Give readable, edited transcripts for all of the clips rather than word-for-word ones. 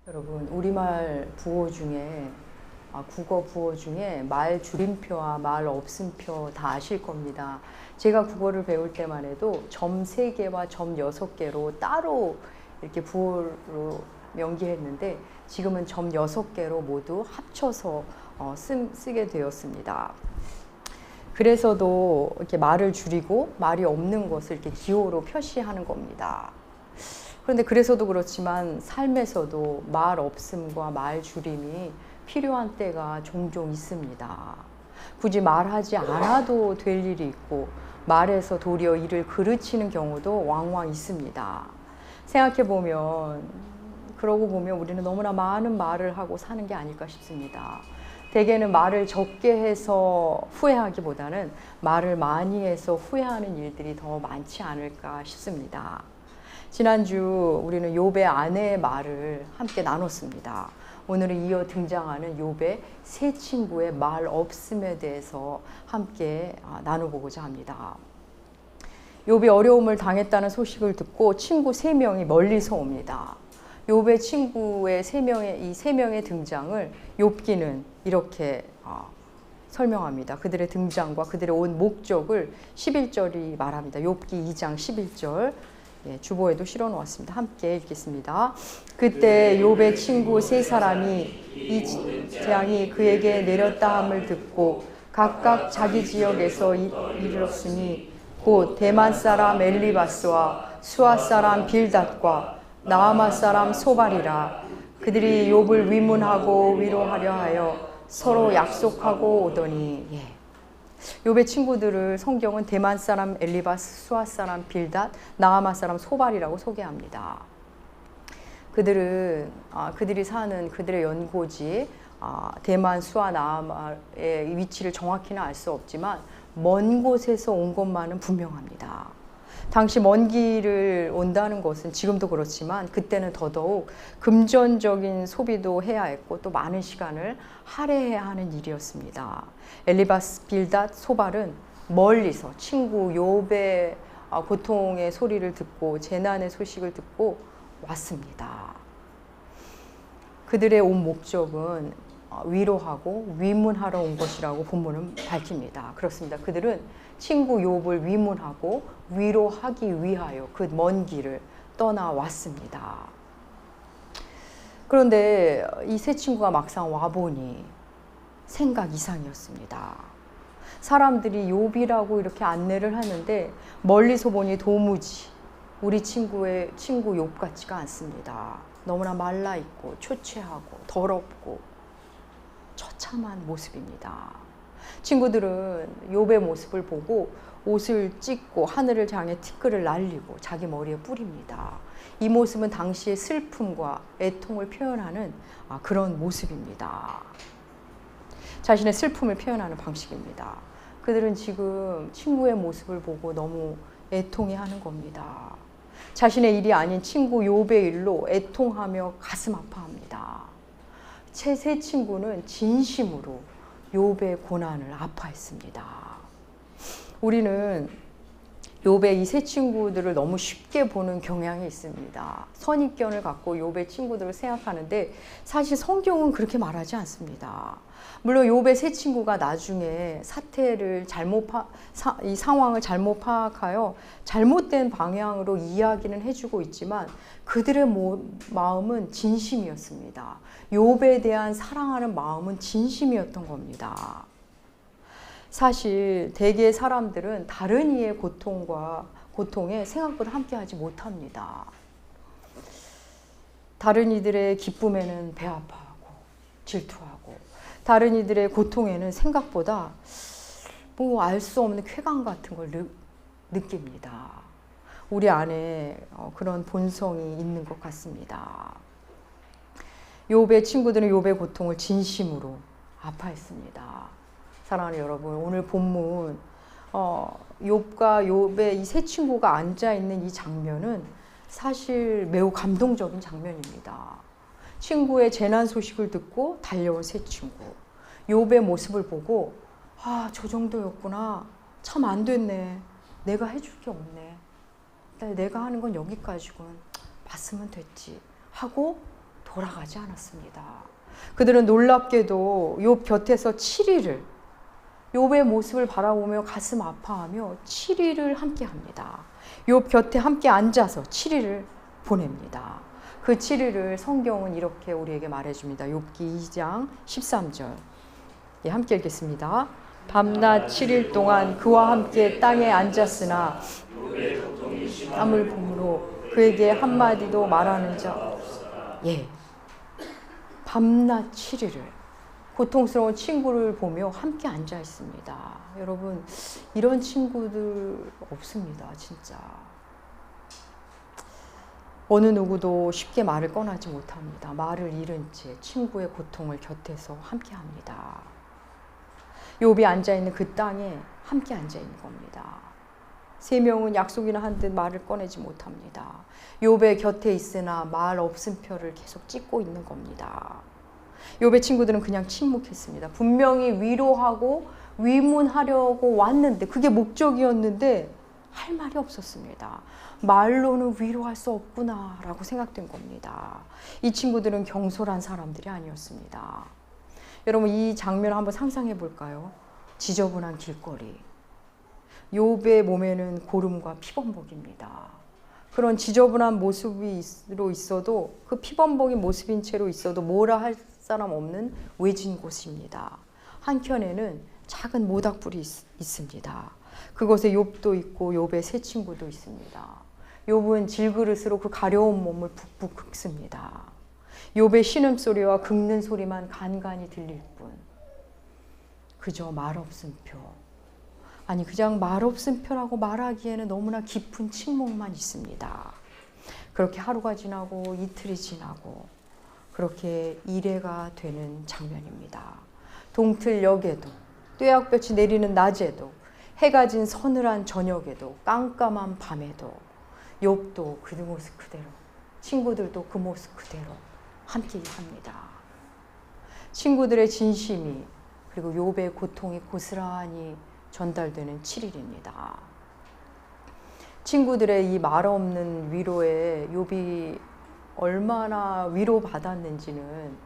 여러분, 우리말 부호 중에 국어 부호 중에 말 줄임표와 말 없음표 다 아실 겁니다. 제가 국어를 배울 때만 해도 점 3개와 점 6개로 따로 이렇게 부호로 명기했는데 지금은 점 6개로 모두 합쳐서 쓰게 되었습니다. 그래서도 이렇게 말을 줄이고 말이 없는 것을 이렇게 기호로 표시하는 겁니다. 그런데 그래서도 그렇지만 삶에서도 말 없음과 말 줄임이 필요한 때가 종종 있습니다. 굳이 말하지 않아도 될 일이 있고 말해서 도리어 일을 그르치는 경우도 왕왕 있습니다. 생각해보면 그러고 보면 우리는 너무나 많은 말을 하고 사는 게 아닐까 싶습니다. 대개는 말을 적게 해서 후회하기보다는 말을 많이 해서 후회하는 일들이 더 많지 않을까 싶습니다. 지난주 우리는 욥의 아내의 말을 함께 나눴습니다. 오늘은 이어 등장하는 욥의 세 친구의 말 없음에 대해서 함께 나눠보고자 합니다. 욥이 어려움을 당했다는 소식을 듣고 친구 3명이 멀리서 옵니다. 욥의 친구의 이 3명의 등장을 욥기는 이렇게 설명합니다. 그들의 등장과 그들의 온 목적을 11절이 말합니다. 욥기 2장 11절. 주보에도 실어 놓았습니다. 함께 읽겠습니다. 그때 욥의 친구 3사람이 이 재앙이 그에게 내렸다 함을 듣고 각각 자기 지역에서 이르렀으니 곧 대만 사람 엘리바스와 수아 사람 빌닷과 나아마 사람 소발이라. 그들이 욥을 위문하고 위로하려 하여 서로 약속하고 오더니. 욥의 친구들을 성경은 대만 사람 엘리바스, 수아 사람 빌닷, 나아마 사람 소발이라고 소개합니다. 그들이 사는 그들의 연고지 대만, 수아, 나아마의 위치를 정확히는 알 수 없지만 먼 곳에서 온 것만은 분명합니다. 당시 먼 길을 온다는 것은 지금도 그렇지만 그때는 더더욱 금전적인 소비도 해야 했고 또 많은 시간을 할애해야 하는 일이었습니다. 엘리바스, 빌닷, 소발은 멀리서 친구 욥의 고통의 소리를 듣고 재난의 소식을 듣고 왔습니다. 그들의 온 목적은 위로하고 위문하러 온 것이라고 본문은 밝힙니다. 그렇습니다. 그들은 친구 욥을 위문하고 위로하기 위하여 그 먼 길을 떠나왔습니다. 그런데 이 세 친구가 막상 와보니 생각 이상이었습니다. 사람들이 욥이라고 이렇게 안내를 하는데 멀리서 보니 도무지 우리 친구 욥 같지가 않습니다. 너무나 말라있고 초췌하고 더럽고 처참한 모습입니다. 친구들은 욥의 모습을 보고 옷을 찢고 하늘을 향해 티끌을 날리고 자기 머리에 뿌립니다. 이 모습은 당시의 슬픔과 애통을 표현하는 그런 모습입니다. 자신의 슬픔을 표현하는 방식입니다. 그들은 지금 친구의 모습을 보고 너무 애통해하는 겁니다. 자신의 일이 아닌 친구 욥의 일로 애통하며 가슴 아파합니다. 세 친구는 진심으로 욥의 고난을 아파했습니다. 우리는 욥의 이 세 친구들을 너무 쉽게 보는 경향이 있습니다. 선입견을 갖고 욥의 친구들을 생각하는데 사실 성경은 그렇게 말하지 않습니다. 물론 욥의 세 친구가 나중에 이 상황을 잘못 파악하여 잘못된 방향으로 이야기는 해주고 있지만 그들의 마음은 진심이었습니다. 욥에 대한 사랑하는 마음은 진심이었던 겁니다. 사실 대개의 사람들은 다른 이의 고통에 생각보다 함께하지 못합니다. 다른 이들의 기쁨에는 배 아파하고 질투하고 다른 이들의 고통에는 생각보다 알 수 없는 쾌감 같은 걸 느낍니다. 우리 안에 그런 본성이 있는 것 같습니다. 욥의 친구들은 욥의 고통을 진심으로 아파했습니다. 사랑하는 여러분, 오늘 본문 욥과 욥의 이 세 친구가 앉아있는 이 장면은 사실 매우 감동적인 장면입니다. 친구의 재난 소식을 듣고 달려온 세 친구, 욥의 모습을 보고 저 정도였구나, 참 안 됐네, 내가 해줄 게 없네, 내가 하는 건 여기까지군, 봤으면 됐지 하고 돌아가지 않았습니다. 그들은 놀랍게도 욥 곁에서 7일을, 욥의 모습을 바라보며 가슴 아파하며 7일을 함께합니다. 욥 곁에 함께 앉아서 7일을 보냅니다. 그 7일을 성경은 이렇게 우리에게 말해줍니다. 욥기 2장 13절. 예, 함께 읽겠습니다. 밤낮 7일 동안 그와 함께 땅에 앉았으나 땀을 봄으로 그에게 한마디도 말하는 자. 예, 밤낮 7일을 고통스러운 친구를 보며 함께 앉아 있습니다. 여러분, 이런 친구들 없습니다, 진짜. 어느 누구도 쉽게 말을 꺼내지 못합니다. 말을 잃은 채 친구의 고통을 곁에서 함께 합니다. 욥이 앉아있는 그 땅에 함께 앉아있는 겁니다. 세 명은 약속이나 한 듯 말을 꺼내지 못합니다. 욥의 곁에 있으나 말 없음표를 계속 찍고 있는 겁니다. 욥의 친구들은 그냥 침묵했습니다. 분명히 위로하고 위문하려고 왔는데, 그게 목적이었는데 할 말이 없었습니다. 말로는 위로할 수 없구나 라고 생각된 겁니다. 이 친구들은 경솔한 사람들이 아니었습니다. 여러분, 이 장면을 한번 상상해 볼까요? 지저분한 길거리. 욥의 몸에는 고름과 피범벅입니다. 그런 지저분한 모습으로 있어도, 그 피범벅인 모습인 채로 있어도 뭐라 할 사람 없는 외진 곳입니다. 한켠에는 작은 모닥불이 있습니다. 그곳에 욥도 있고 욥의 세 친구도 있습니다. 욥은 질그릇으로 그 가려운 몸을 북북 긁습니다. 욥의 신음소리와 긁는 소리만 간간히 들릴 뿐, 그저 말없음표. 아니, 그냥 말없음표라고 말하기에는 너무나 깊은 침묵만 있습니다. 그렇게 하루가 지나고 이틀이 지나고 그렇게 일회가 되는 장면입니다. 동틀녘에도, 뙤약볕이 내리는 낮에도, 해가 진 서늘한 저녁에도, 깜깜한 밤에도 욥도 그 모습 그대로, 친구들도 그 모습 그대로 함께 합니다. 친구들의 진심이, 그리고 욥의 고통이 고스란히 전달되는 7일입니다. 친구들의 이 말없는 위로에 욥이 얼마나 위로받았는지는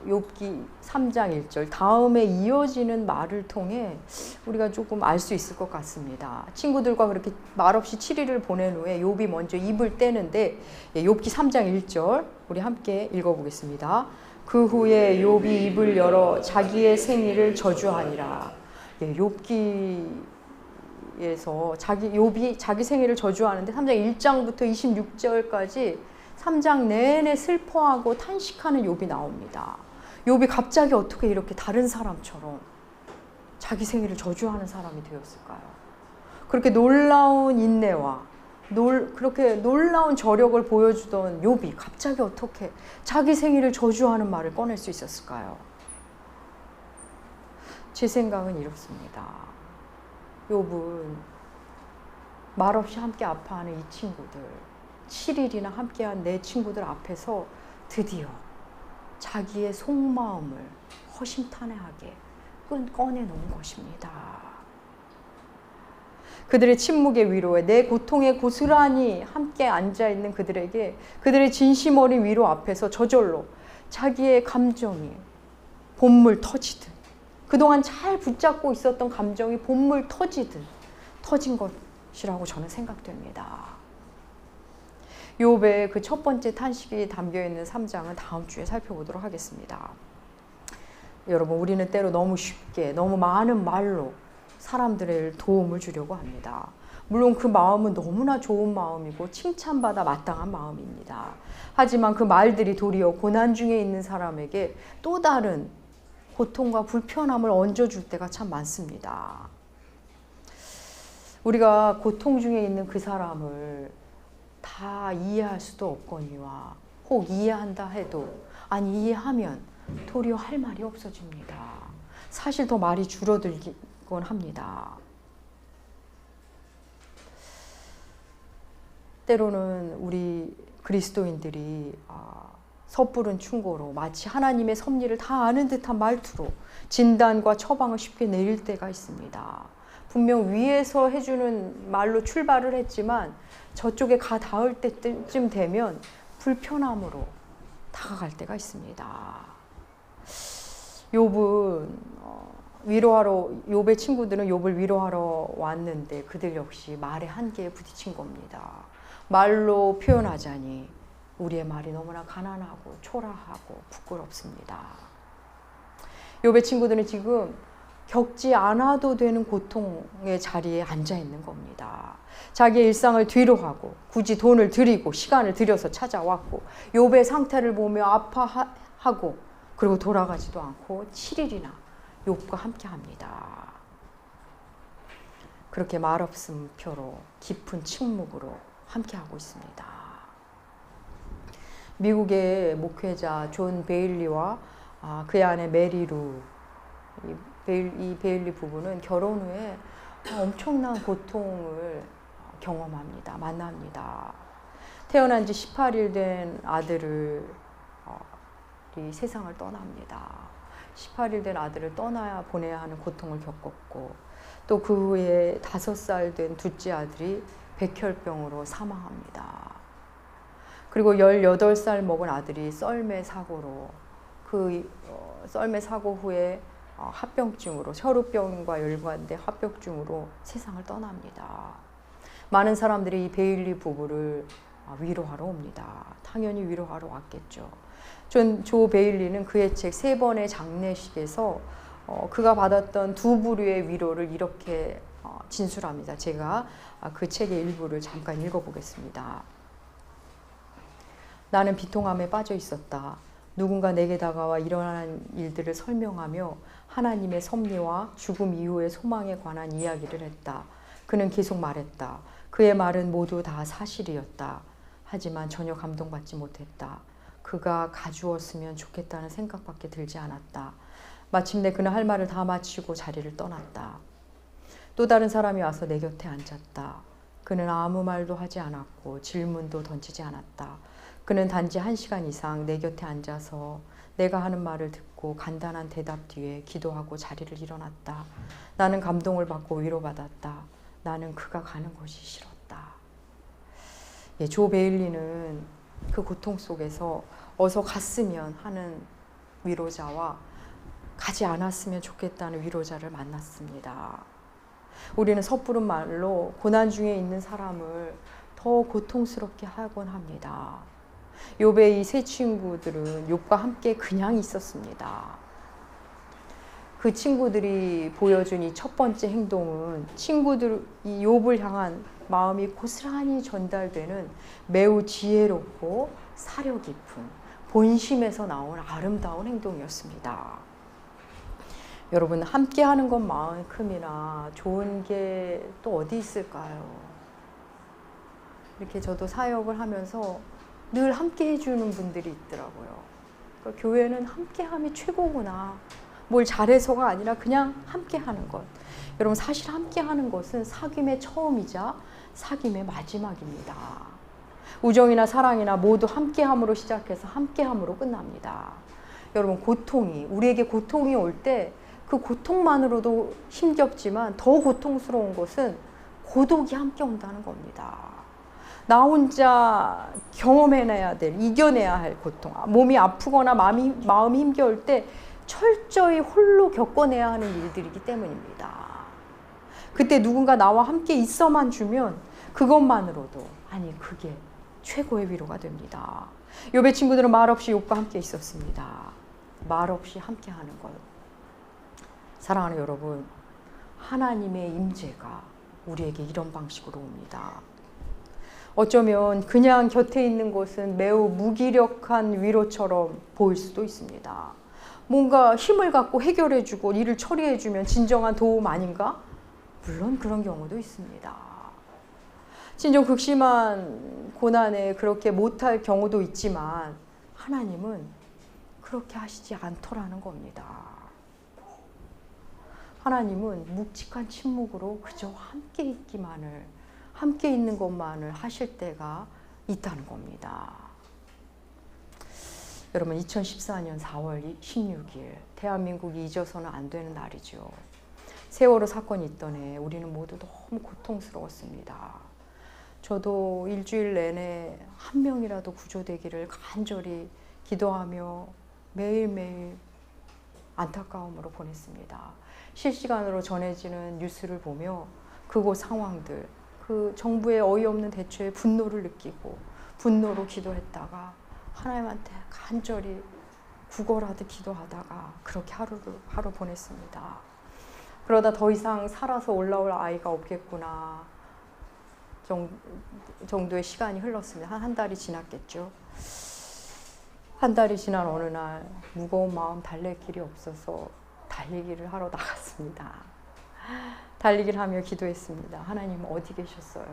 욥기 3장 1절 다음에 이어지는 말을 통해 우리가 조금 알 수 있을 것 같습니다. 친구들과 그렇게 말없이 7일을 보낸 후에 욥이 먼저 입을 떼는데, 욥기 3장 1절 우리 함께 읽어보겠습니다. 그 후에 욥이 입을 열어 자기의 생일을 저주하니라. 욥기에서 욥이 자기 생일을 저주하는데 3장 1장부터 26절까지 3장 내내 슬퍼하고 탄식하는 욥이 나옵니다. 욥이 갑자기 어떻게 이렇게 다른 사람처럼 자기 생일을 저주하는 사람이 되었을까요? 그렇게 놀라운 인내와 그렇게 놀라운 저력을 보여주던 욥이 갑자기 어떻게 자기 생일을 저주하는 말을 꺼낼 수 있었을까요? 제 생각은 이렇습니다. 욥은 말없이 함께 아파하는 이 친구들, 7일이나 함께한 내 친구들 앞에서 드디어 자기의 속마음을 허심탄회하게 꺼내놓은 것입니다. 그들의 침묵의 위로에, 내 고통에 고스란히 함께 앉아있는 그들에게 그들의 진심 어린 위로 앞에서 저절로 자기의 감정이 본물 터지듯, 그동안 잘 붙잡고 있었던 감정이 본물 터지듯 터진 것이라고 저는 생각됩니다. 욥의 그 첫 번째 탄식이 담겨있는 3장은 다음 주에 살펴보도록 하겠습니다. 여러분, 우리는 때로 너무 쉽게 너무 많은 말로 사람들의 도움을 주려고 합니다. 물론 그 마음은 너무나 좋은 마음이고 칭찬받아 마땅한 마음입니다. 하지만 그 말들이 도리어 고난 중에 있는 사람에게 또 다른 고통과 불편함을 얹어줄 때가 참 많습니다. 우리가 고통 중에 있는 그 사람을 다 이해할 수도 없거니와 혹 이해한다 해도, 아니 이해하면 도리어 할 말이 없어집니다. 사실 더 말이 줄어들곤 합니다. 때로는 우리 그리스도인들이 섣부른 충고로 마치 하나님의 섭리를 다 아는 듯한 말투로 진단과 처방을 쉽게 내릴 때가 있습니다. 분명 위에서 해주는 말로 출발을 했지만 저쪽에 가 닿을 때쯤 되면 불편함으로 다가갈 때가 있습니다. 욥은 위로하러, 욥의 친구들은 욥을 위로하러 왔는데 그들 역시 말의 한계에 부딪힌 겁니다. 말로 표현하자니 우리의 말이 너무나 가난하고 초라하고 부끄럽습니다. 욥의 친구들은 지금 겪지 않아도 되는 고통의 자리에 앉아 있는 겁니다. 자기의 일상을 뒤로하고 굳이 돈을 들이고 시간을 들여서 찾아왔고 욥의 상태를 보며 아파하고 그리고 돌아가지도 않고 7일이나 욥과 함께합니다. 그렇게 말없음표로 깊은 침묵으로 함께하고 있습니다. 미국의 목회자 존 베일리와 그의 아내 메리루, 이 베일리 부부는 결혼 후에 엄청난 고통을 경험합니다. 만납니다. 태어난 지 18일 된 아들을 이 세상을 떠납니다. 18일 된 아들을 떠나야 보내야 하는 고통을 겪었고 또 그 후에 5살 된 둘째 아들이 백혈병으로 사망합니다. 그리고 18살 먹은 아들이 썰매 사고로 썰매 사고 후에 합병증으로 혈우병과 연관된 합병증으로 세상을 떠납니다. 많은 사람들이 이 베일리 부부를 위로하러 옵니다. 당연히 위로하러 왔겠죠. 조 베일리는 그의 책 3번의 장례식에서 그가 받았던 2부류의 위로를 이렇게 진술합니다. 제가 그 책의 일부를 잠깐 읽어보겠습니다. 나는 비통함에 빠져 있었다. 누군가 내게 다가와 일어난 일들을 설명하며 하나님의 섭리와 죽음 이후의 소망에 관한 이야기를 했다. 그는 계속 말했다. 그의 말은 모두 다 사실이었다. 하지만 전혀 감동받지 못했다. 그가 가주었으면 좋겠다는 생각밖에 들지 않았다. 마침내 그는 할 말을 다 마치고 자리를 떠났다. 또 다른 사람이 와서 내 곁에 앉았다. 그는 아무 말도 하지 않았고 질문도 던지지 않았다. 그는 단지 1시간 이상 내 곁에 앉아서 내가 하는 말을 듣고 간단한 대답 뒤에 기도하고 자리를 일어났다. 나는 감동을 받고 위로받았다. 나는 그가 가는 것이 싫었다. 조 베일리는 그 고통 속에서 어서 갔으면 하는 위로자와 가지 않았으면 좋겠다는 위로자를 만났습니다. 우리는 섣부른 말로 고난 중에 있는 사람을 더 고통스럽게 하곤 합니다. 욥의 이 세 친구들은 욥과 함께 그냥 있었습니다. 그 친구들이 보여준 이 첫 번째 행동은 이 욥을 향한 마음이 고스란히 전달되는 매우 지혜롭고 사려 깊은 본심에서 나온 아름다운 행동이었습니다. 여러분, 함께 하는 것만큼이나 좋은 게 또 어디 있을까요? 이렇게 저도 사역을 하면서 늘 함께 해주는 분들이 있더라고요. 그러니까 교회는 함께함이 최고구나. 뭘 잘해서가 아니라 그냥 함께하는 것. 여러분, 사실 함께하는 것은 사귐의 처음이자 사귐의 마지막입니다. 우정이나 사랑이나 모두 함께함으로 시작해서 함께함으로 끝납니다. 여러분, 우리에게 고통이 올 때 그 고통만으로도 힘겹지만 더 고통스러운 것은 고독이 함께 온다는 겁니다. 나 혼자 경험해내야 될, 이겨내야 할 고통, 몸이 아프거나 마음이 힘겨울 때 철저히 홀로 겪어내야 하는 일들이기 때문입니다. 그때 누군가 나와 함께 있어만 주면 그것만으로도, 그게 최고의 위로가 됩니다. 욥의 친구들은 말없이 욥과 함께 있었습니다. 말없이 함께하는 것. 사랑하는 여러분, 하나님의 임재가 우리에게 이런 방식으로 옵니다. 어쩌면 그냥 곁에 있는 것은 매우 무기력한 위로처럼 보일 수도 있습니다. 뭔가 힘을 갖고 해결해주고 일을 처리해주면 진정한 도움 아닌가? 물론 그런 경우도 있습니다. 진정 극심한 고난에 그렇게 못할 경우도 있지만 하나님은 그렇게 하시지 않더라는 겁니다. 하나님은 묵직한 침묵으로 그저 함께 있는 것만을 하실 때가 있다는 겁니다. 여러분, 2014년 4월 16일 대한민국이 잊어서는 안 되는 날이죠. 세월호 사건이 있던 해 우리는 모두 너무 고통스러웠습니다. 저도 일주일 내내 한 명이라도 구조되기를 간절히 기도하며 매일매일 안타까움으로 보냈습니다. 실시간으로 전해지는 뉴스를 보며 그곳 상황들, 그 정부의 어이없는 대처에 분노를 느끼고 분노로 기도했다가 하나님한테 간절히 구걸하듯 기도하다가 그렇게 하루 보냈습니다. 그러다 더 이상 살아서 올라올 아이가 없겠구나 정도의 시간이 흘렀습니다. 한 달이 지났겠죠. 한 달이 지난 어느 날 무거운 마음 달랠 길이 없어서 달리기를 하러 나갔습니다. 달리기를 하며 기도했습니다. 하나님 어디 계셨어요?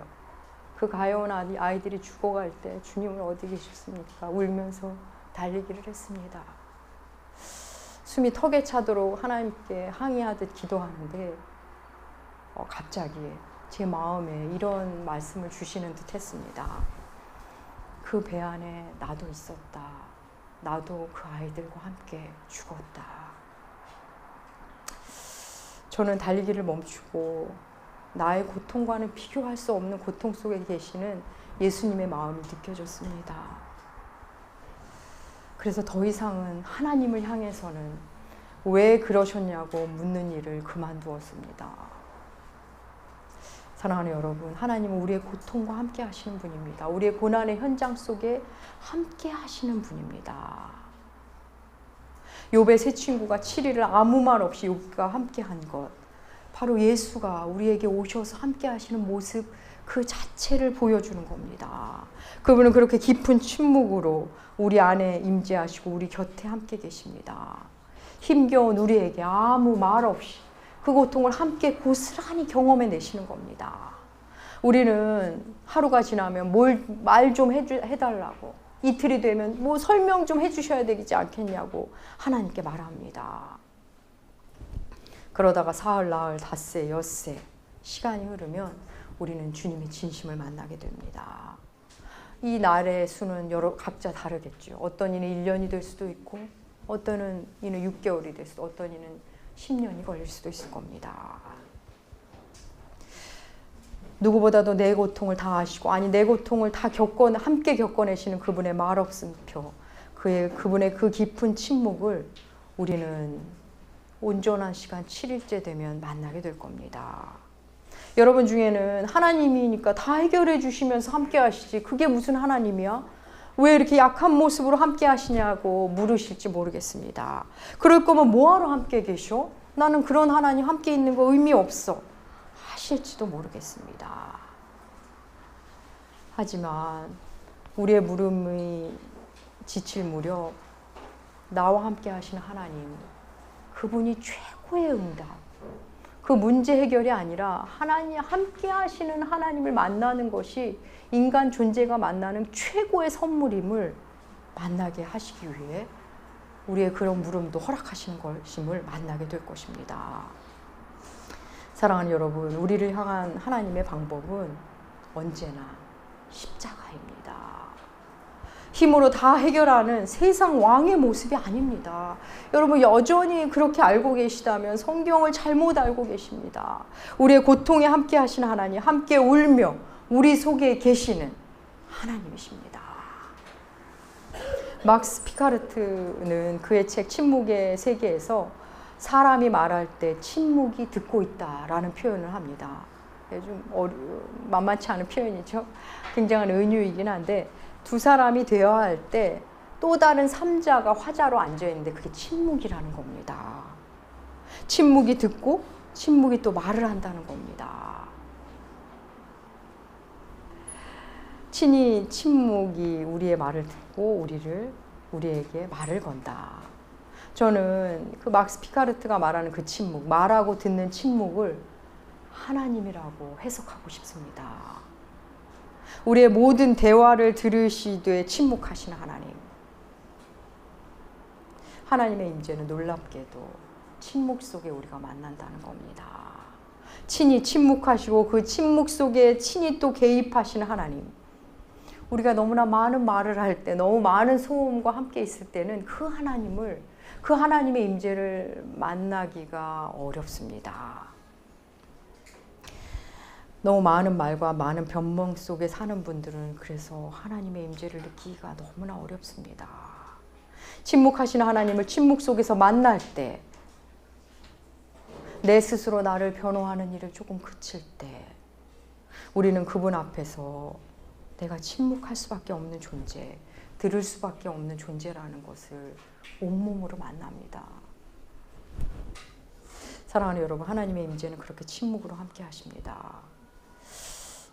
그 가여운 아이들이 죽어갈 때 주님은 어디 계셨습니까? 울면서 달리기를 했습니다. 숨이 턱에 차도록 하나님께 항의하듯 기도하는데 갑자기 제 마음에 이런 말씀을 주시는 듯 했습니다. 그 배 안에 나도 있었다. 나도 그 아이들과 함께 죽었다. 저는 달리기를 멈추고 나의 고통과는 비교할 수 없는 고통 속에 계시는 예수님의 마음이 느껴졌습니다. 그래서 더 이상은 하나님을 향해서는 왜 그러셨냐고 묻는 일을 그만두었습니다. 사랑하는 여러분, 하나님은 우리의 고통과 함께 하시는 분입니다. 우리의 고난의 현장 속에 함께 하시는 분입니다. 욥의 세 친구가 7일을 아무 말 없이 욥과 함께 한 것, 바로 예수가 우리에게 오셔서 함께 하시는 모습 그 자체를 보여주는 겁니다. 그분은 그렇게 깊은 침묵으로 우리 안에 임재하시고 우리 곁에 함께 계십니다. 힘겨운 우리에게 아무 말 없이 그 고통을 함께 고스란히 경험해 내시는 겁니다. 우리는 하루가 지나면 말 좀 해달라고, 이틀이 되면 뭐 설명 좀 해주셔야 되지 않겠냐고 하나님께 말합니다. 그러다가 사흘, 나흘, 닷새, 엿새 시간이 흐르면 우리는 주님의 진심을 만나게 됩니다. 이 날의 수는 각자 다르겠죠. 어떤 이는 1년이 될 수도 있고 어떤 이는 6개월이 될 수도, 어떤 이는 10년이 걸릴 수도 있을 겁니다. 누구보다도 내 고통을 다 아시고, 아니 내 고통을 다 함께 겪어내시는 그분의 말없음표, 그분의 그 깊은 침묵을 우리는 온전한 시간 7일째 되면 만나게 될 겁니다. 여러분 중에는 하나님이니까 다 해결해 주시면서 함께 하시지, 그게 무슨 하나님이야? 왜 이렇게 약한 모습으로 함께 하시냐고 물으실지 모르겠습니다. 그럴 거면 뭐하러 함께 계셔? 나는 그런 하나님 함께 있는 거 의미 없어 하실지도 모르겠습니다. 하지만 우리의 물음이 지칠 무렵 나와 함께 하시는 하나님, 그분이 최고의 응답, 그 문제 해결이 아니라 하나님 함께 하시는 하나님을 만나는 것이 인간 존재가 만나는 최고의 선물임을 만나게 하시기 위해 우리의 그런 물음도 허락하시는 것임을 만나게 될 것입니다. 사랑하는 여러분, 우리를 향한 하나님의 방법은 언제나 십자가입니다. 힘으로 다 해결하는 세상 왕의 모습이 아닙니다. 여러분 여전히 그렇게 알고 계시다면 성경을 잘못 알고 계십니다. 우리의 고통에 함께 하시는 하나님, 함께 울며 우리 속에 계시는 하나님이십니다. 막스 피카르트는 그의 책 침묵의 세계에서 사람이 말할 때 침묵이 듣고 있다라는 표현을 합니다. 좀 만만치 않은 표현이죠. 굉장한 은유이긴 한데, 두 사람이 대화할 때 또 다른 3자가 화자로 앉아있는데 그게 침묵이라는 겁니다. 침묵이 듣고 침묵이 또 말을 한다는 겁니다. 친히 침묵이 우리의 말을 듣고 우리에게 말을 건다. 저는 그 막스 피카르트가 말하는 그 침묵, 말하고 듣는 침묵을 하나님이라고 해석하고 싶습니다. 우리의 모든 대화를 들으시되 침묵하시는 하나님. 하나님의 임재는 놀랍게도 침묵 속에 우리가 만난다는 겁니다. 친히 침묵하시고 그 침묵 속에 친히 또 개입하시는 하나님. 우리가 너무나 많은 말을 할 때, 너무 많은 소음과 함께 있을 때는 그 하나님의 임재를 만나기가 어렵습니다. 너무 많은 말과 많은 변명 속에 사는 분들은 그래서 하나님의 임재를 느끼기가 너무나 어렵습니다. 침묵하시는 하나님을 침묵 속에서 만날 때, 내 스스로 나를 변호하는 일을 조금 그칠 때, 우리는 그분 앞에서 내가 침묵할 수밖에 없는 존재, 들을 수밖에 없는 존재라는 것을 온몸으로 만납니다. 사랑하는 여러분, 하나님의 임재는 그렇게 침묵으로 함께 하십니다.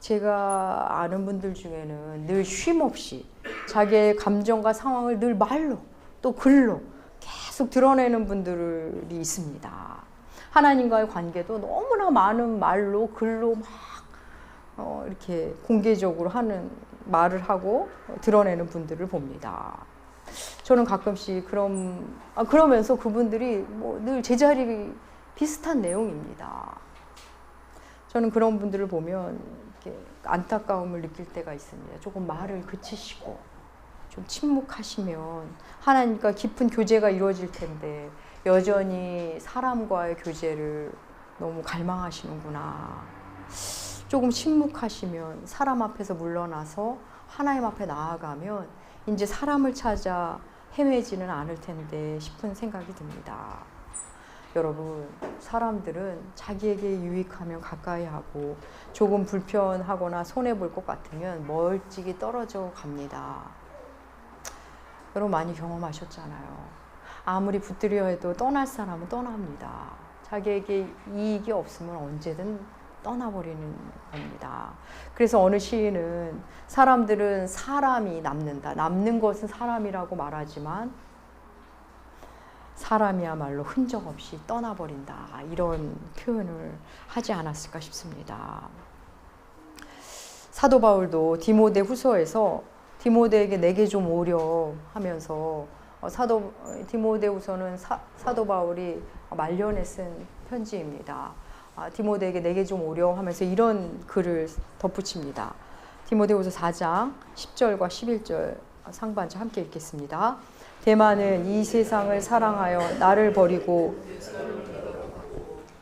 제가 아는 분들 중에는 늘 쉼없이 자기의 감정과 상황을 늘 말로 또 글로 계속 드러내는 분들이 있습니다. 하나님과의 관계도 너무나 많은 말로 글로 막 이렇게 공개적으로 하는 말을 하고 드러내는 분들을 봅니다. 저는 가끔씩 그러면서 그분들이 뭐 늘 제자리 비슷한 내용입니다. 저는 그런 분들을 보면 이렇게 안타까움을 느낄 때가 있습니다. 조금 말을 그치시고 좀 침묵하시면 하나님과 깊은 교제가 이루어질 텐데 여전히 사람과의 교제를 너무 갈망하시는구나. 조금 침묵하시면 사람 앞에서 물러나서 하나님 앞에 나아가면 이제 사람을 찾아 헤매지는 않을 텐데 싶은 생각이 듭니다. 여러분, 사람들은 자기에게 유익하면 가까이 하고 조금 불편하거나 손해볼 것 같으면 멀찍이 떨어져 갑니다. 여러분 많이 경험하셨잖아요. 아무리 붙들려 해도 떠날 사람은 떠납니다. 자기에게 이익이 없으면 언제든 떠나버리는 겁니다. 그래서 어느 시인은 사람들은 사람이 남는다. 남는 것은 사람이라고 말하지만 사람이야말로 흔적 없이 떠나버린다. 이런 표현을 하지 않았을까 싶습니다. 사도 바울도 디모데 후서에서 디모데에게 내게 좀 오려 하면서 디모데 후서는 사도 바울이 말년에 쓴 편지입니다. 디모데에게 내게 좀 오려 하면서 이런 글을 덧붙입니다. 디모데후서 4장 10절과 11절 상반절 함께 읽겠습니다. 데마는 이 세상을 사랑하여 나를 버리고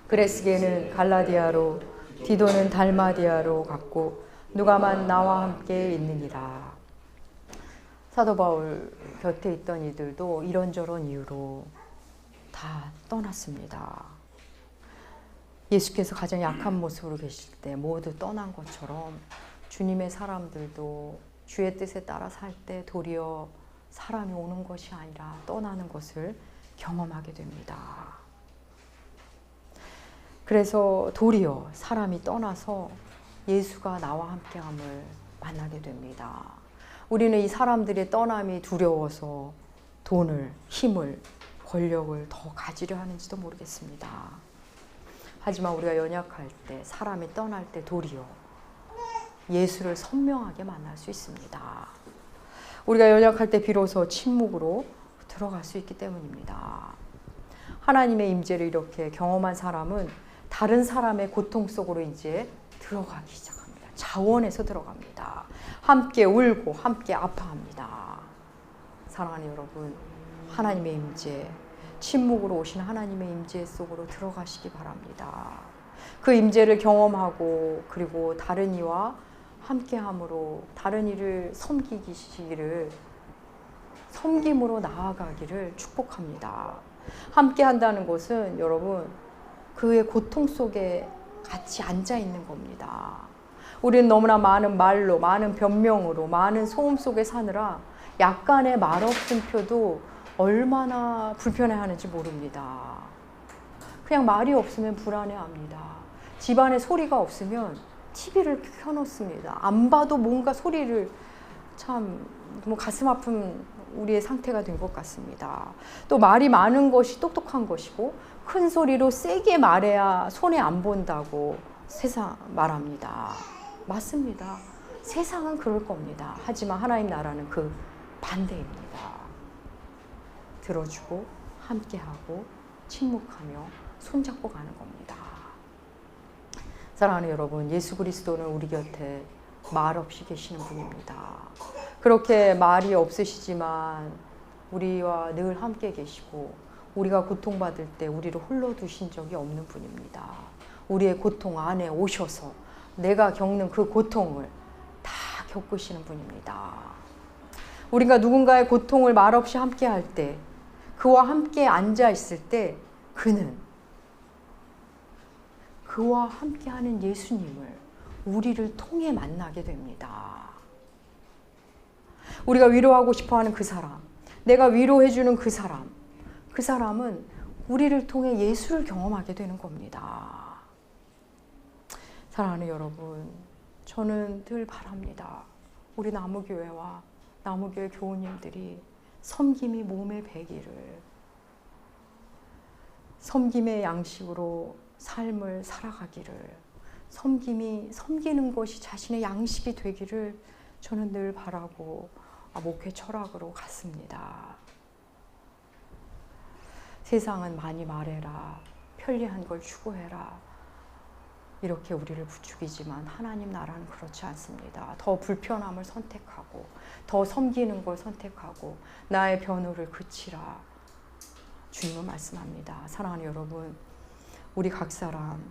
그레스게는 갈라디아로 디도는 달마디아로 갔고 누가만 나와 함께 있느니라. 사도 바울 곁에 있던 이들도 이런저런 이유로 다 떠났습니다. 예수께서 가장 약한 모습으로 계실 때 모두 떠난 것처럼 주님의 사람들도 주의 뜻에 따라 살 때 도리어 사람이 오는 것이 아니라 떠나는 것을 경험하게 됩니다. 그래서 도리어 사람이 떠나서 예수가 나와 함께함을 만나게 됩니다. 우리는 이 사람들의 떠남이 두려워서 돈을, 힘을, 권력을 더 가지려 하는지도 모르겠습니다. 하지만 우리가 연약할 때, 사람이 떠날 때 도리어 예수를 선명하게 만날 수 있습니다. 우리가 연약할 때 비로소 침묵으로 들어갈 수 있기 때문입니다. 하나님의 임재를 이렇게 경험한 사람은 다른 사람의 고통 속으로 이제 들어가기 시작합니다. 자원해서 들어갑니다. 함께 울고 함께 아파합니다. 사랑하는 여러분, 하나님의 임재, 침묵으로 오신 하나님의 임재 속으로 들어가시기 바랍니다. 그 임재를 경험하고 그리고 다른 이와 함께함으로 다른 이를 섬김으로 나아가기를 축복합니다. 함께한다는 것은 여러분 그의 고통 속에 같이 앉아 있는 겁니다. 우리는 너무나 많은 말로, 많은 변명으로, 많은 소음 속에 사느라 약간의 말없음표도 얼마나 불편해하는지 모릅니다. 그냥 말이 없으면 불안해합니다. 집안에 소리가 없으면 TV를 켜놓습니다. 안 봐도 뭔가 소리를 참 너무 가슴 아픈 우리의 상태가 된 것 같습니다. 또 말이 많은 것이 똑똑한 것이고 큰 소리로 세게 말해야 손해 안 본다고 세상 말합니다. 맞습니다. 세상은 그럴 겁니다. 하지만 하나님 나라는 그 반대입니다. 들어주고 함께하고 침묵하며 손잡고 가는 겁니다. 사랑하는 여러분, 예수 그리스도는 우리 곁에 말 없이 계시는 분입니다. 그렇게 말이 없으시지만 우리와 늘 함께 계시고 우리가 고통받을 때 우리를 홀로 두신 적이 없는 분입니다. 우리의 고통 안에 오셔서 내가 겪는 그 고통을 다 겪으시는 분입니다. 우리가 누군가의 고통을 말없이 함께 할 때, 그와 함께 앉아 있을 때 그와 함께하는 예수님을 우리를 통해 만나게 됩니다. 우리가 위로하고 싶어하는 그 사람, 내가 위로해주는 그 사람은 우리를 통해 예수를 경험하게 되는 겁니다. 사랑하는 여러분, 저는 늘 바랍니다. 우리 나무교회와 나무교회 교우님들이 섬김이 몸의 배기를, 섬김의 양식으로 삶을 살아가기를, 섬기는 것이 자신의 양식이 되기를 저는 늘 바라고 목회 철학으로 갔습니다. 세상은 많이 말해라, 편리한 걸 추구해라, 이렇게 우리를 부추기지만 하나님 나라는 그렇지 않습니다. 더 불편함을 선택하고 더 섬기는 걸 선택하고 나의 변호를 그치라, 주님은 말씀합니다. 사랑하는 여러분, 우리 각 사람들은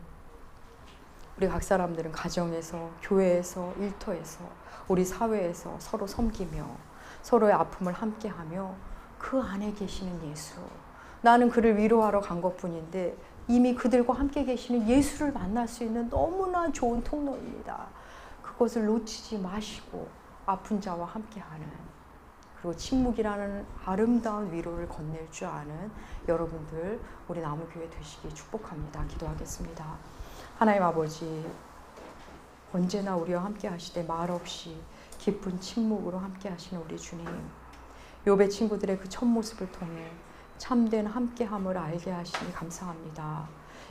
가정에서, 교회에서, 일터에서, 우리 사회에서 서로 섬기며 서로의 아픔을 함께하며 그 안에 계시는 예수, 나는 그를 위로하러 간 것뿐인데 이미 그들과 함께 계시는 예수를 만날 수 있는 너무나 좋은 통로입니다. 그것을 놓치지 마시고 아픈 자와 함께하는, 그리고 침묵이라는 아름다운 위로를 건넬 줄 아는 여러분들, 우리 나무교회 되시기 축복합니다. 기도하겠습니다. 하나님 아버지, 언제나 우리와 함께 하시되 말없이 깊은 침묵으로 함께 하시는 우리 주님, 욥의 친구들의 그 첫 모습을 통해 참된 함께함을 알게 하시니 감사합니다.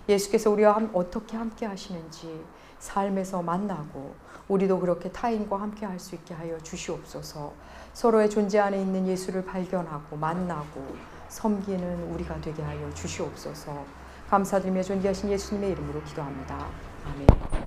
예수께서 우리와 어떻게 함께 하시는지 삶에서 만나고 우리도 그렇게 타인과 함께 할 수 있게 하여 주시옵소서. 서로의 존재 안에 있는 예수를 발견하고 만나고 섬기는 우리가 되게 하여 주시옵소서. 감사드리며 존귀하신 예수님의 이름으로 기도합니다. 아멘.